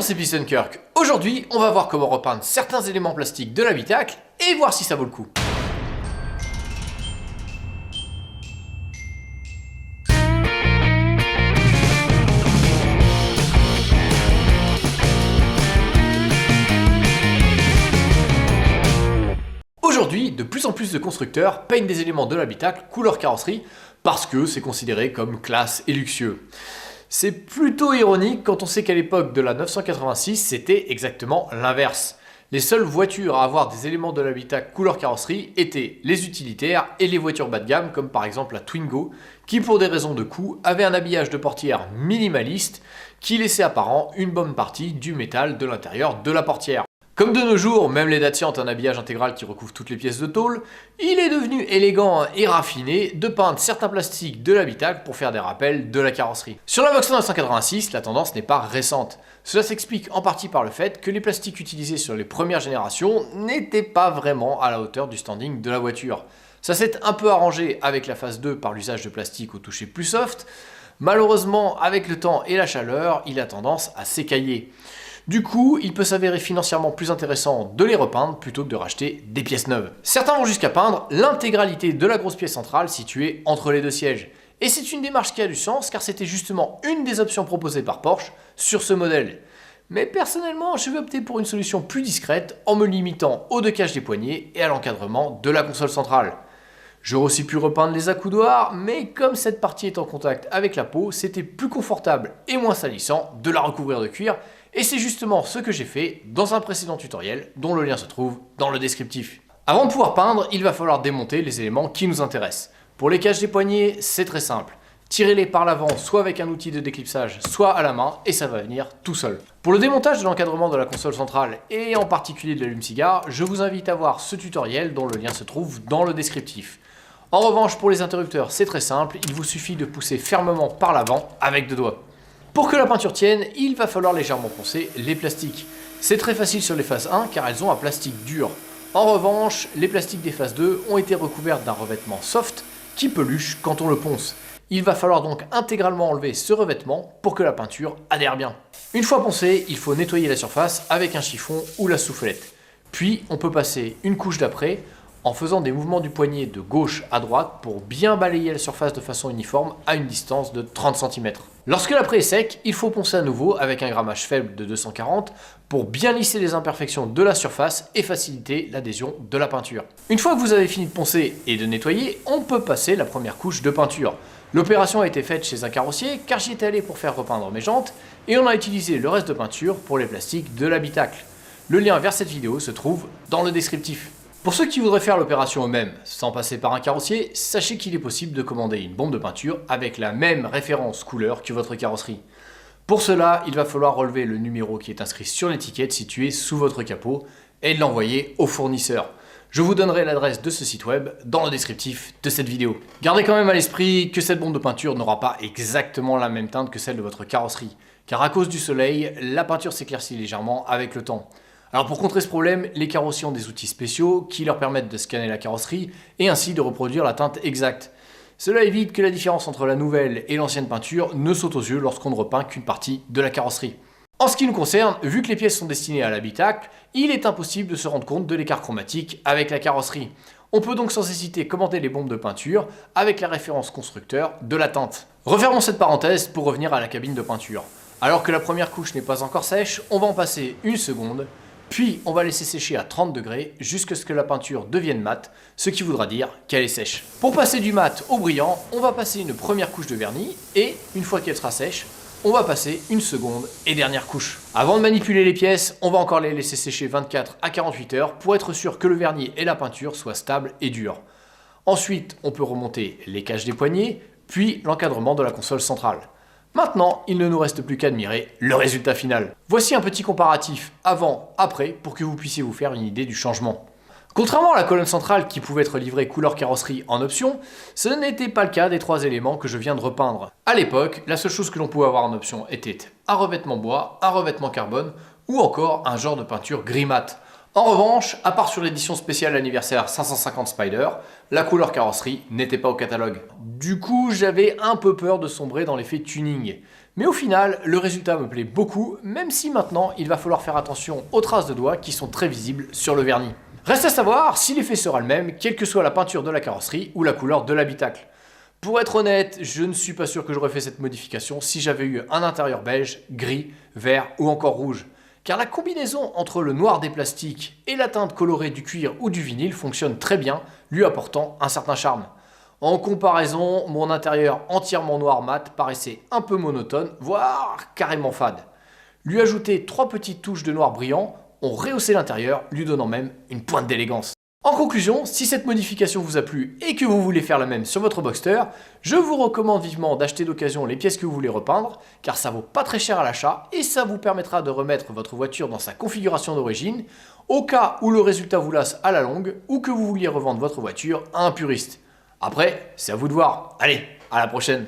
Bonjour, c'est PistenKirk. Aujourd'hui, on va voir comment repeindre certains éléments plastiques de l'habitacle et voir si ça vaut le coup. Aujourd'hui, de plus en plus de constructeurs peignent des éléments de l'habitacle couleur carrosserie parce que c'est considéré comme classe et luxueux. C'est plutôt ironique quand on sait qu'à l'époque de la 986, c'était exactement l'inverse. Les seules voitures à avoir des éléments de l'habitacle couleur carrosserie étaient les utilitaires et les voitures bas de gamme comme par exemple la Twingo qui pour des raisons de coût avait un habillage de portière minimaliste qui laissait apparent une bonne partie du métal de l'intérieur de la portière. Comme de nos jours, même les Dacia ont un habillage intégral qui recouvre toutes les pièces de tôle, il est devenu élégant et raffiné de peindre certains plastiques de l'habitacle pour faire des rappels de la carrosserie. Sur la Vauxhall 986, la tendance n'est pas récente. Cela s'explique en partie par le fait que les plastiques utilisés sur les premières générations n'étaient pas vraiment à la hauteur du standing de la voiture. Ça s'est un peu arrangé avec la phase 2 par l'usage de plastique au toucher plus soft. Malheureusement, avec le temps et la chaleur, il a tendance à s'écailler. Du coup, il peut s'avérer financièrement plus intéressant de les repeindre plutôt que de racheter des pièces neuves. Certains vont jusqu'à peindre l'intégralité de la grosse pièce centrale située entre les deux sièges. Et c'est une démarche qui a du sens car c'était justement une des options proposées par Porsche sur ce modèle. Mais personnellement, je vais opter pour une solution plus discrète en me limitant au decage des poignées et à l'encadrement de la console centrale. J'aurais aussi pu repeindre les accoudoirs, mais comme cette partie est en contact avec la peau, c'était plus confortable et moins salissant de la recouvrir de cuir. Et c'est justement ce que j'ai fait dans un précédent tutoriel dont le lien se trouve dans le descriptif. Avant de pouvoir peindre, il va falloir démonter les éléments qui nous intéressent. Pour les caches des poignets, c'est très simple. Tirez-les par l'avant, soit avec un outil de déclipsage, soit à la main, et ça va venir tout seul. Pour le démontage de l'encadrement de la console centrale, et en particulier de l'allume-cigare, je vous invite à voir ce tutoriel dont le lien se trouve dans le descriptif. En revanche, pour les interrupteurs, c'est très simple, il vous suffit de pousser fermement par l'avant avec deux doigts. Pour que la peinture tienne, il va falloir légèrement poncer les plastiques. C'est très facile sur les phases 1 car elles ont un plastique dur. En revanche, les plastiques des phases 2 ont été recouverts d'un revêtement soft qui peluche quand on le ponce. Il va falloir donc intégralement enlever ce revêtement pour que la peinture adhère bien. Une fois poncé, il faut nettoyer la surface avec un chiffon ou la soufflette. Puis on peut passer une couche d'après en faisant des mouvements du poignet de gauche à droite pour bien balayer la surface de façon uniforme à une distance de 30 cm. Lorsque l'après est sec, il faut poncer à nouveau avec un grammage faible de 240 pour bien lisser les imperfections de la surface et faciliter l'adhésion de la peinture. Une fois que vous avez fini de poncer et de nettoyer, on peut passer la première couche de peinture. L'opération a été faite chez un carrossier car j'y étais allé pour faire repeindre mes jantes et on a utilisé le reste de peinture pour les plastiques de l'habitacle. Le lien vers cette vidéo se trouve dans le descriptif. Pour ceux qui voudraient faire l'opération eux-mêmes, sans passer par un carrossier, sachez qu'il est possible de commander une bombe de peinture avec la même référence couleur que votre carrosserie. Pour cela, il va falloir relever le numéro qui est inscrit sur l'étiquette située sous votre capot et de l'envoyer au fournisseur. Je vous donnerai l'adresse de ce site web dans le descriptif de cette vidéo. Gardez quand même à l'esprit que cette bombe de peinture n'aura pas exactement la même teinte que celle de votre carrosserie, car à cause du soleil, la peinture s'éclaircit légèrement avec le temps. Alors pour contrer ce problème, les carrossiers ont des outils spéciaux qui leur permettent de scanner la carrosserie et ainsi de reproduire la teinte exacte. Cela évite que la différence entre la nouvelle et l'ancienne peinture ne saute aux yeux lorsqu'on ne repeint qu'une partie de la carrosserie. En ce qui nous concerne, vu que les pièces sont destinées à l'habitacle, il est impossible de se rendre compte de l'écart chromatique avec la carrosserie. On peut donc sans hésiter commander les bombes de peinture avec la référence constructeur de la teinte. Refermons cette parenthèse pour revenir à la cabine de peinture. Alors que la première couche n'est pas encore sèche, on va en passer une seconde. Puis on va laisser sécher à 30 degrés jusqu'à ce que la peinture devienne mate, ce qui voudra dire qu'elle est sèche. Pour passer du mat au brillant, on va passer une première couche de vernis et, une fois qu'elle sera sèche, on va passer une seconde et dernière couche. Avant de manipuler les pièces, on va encore les laisser sécher 24 à 48 heures pour être sûr que le vernis et la peinture soient stables et durs. Ensuite, on peut remonter les caches des poignets, puis l'encadrement de la console centrale. Maintenant, il ne nous reste plus qu'à admirer le résultat final. Voici un petit comparatif avant-après pour que vous puissiez vous faire une idée du changement. Contrairement à la colonne centrale qui pouvait être livrée couleur carrosserie en option, ce n'était pas le cas des trois éléments que je viens de repeindre. À l'époque, la seule chose que l'on pouvait avoir en option était un revêtement bois, un revêtement carbone ou encore un genre de peinture gris mat. En revanche, à part sur l'édition spéciale anniversaire 550 Spider, la couleur carrosserie n'était pas au catalogue. Du coup, j'avais un peu peur de sombrer dans l'effet tuning. Mais au final, le résultat me plaît beaucoup, même si maintenant il va falloir faire attention aux traces de doigts qui sont très visibles sur le vernis. Reste à savoir si l'effet sera le même, quelle que soit la peinture de la carrosserie ou la couleur de l'habitacle. Pour être honnête, je ne suis pas sûr que j'aurais fait cette modification si j'avais eu un intérieur beige, gris, vert ou encore rouge. Car la combinaison entre le noir des plastiques et la teinte colorée du cuir ou du vinyle fonctionne très bien, lui apportant un certain charme. En comparaison, mon intérieur entièrement noir mat paraissait un peu monotone, voire carrément fade. Lui ajouter 3 petites touches de noir brillant ont rehaussé l'intérieur, lui donnant même une pointe d'élégance. En conclusion, si cette modification vous a plu et que vous voulez faire la même sur votre Boxster, je vous recommande vivement d'acheter d'occasion les pièces que vous voulez repeindre, car ça vaut pas très cher à l'achat et ça vous permettra de remettre votre voiture dans sa configuration d'origine, au cas où le résultat vous lasse à la longue ou que vous vouliez revendre votre voiture à un puriste. Après, c'est à vous de voir. Allez, à la prochaine!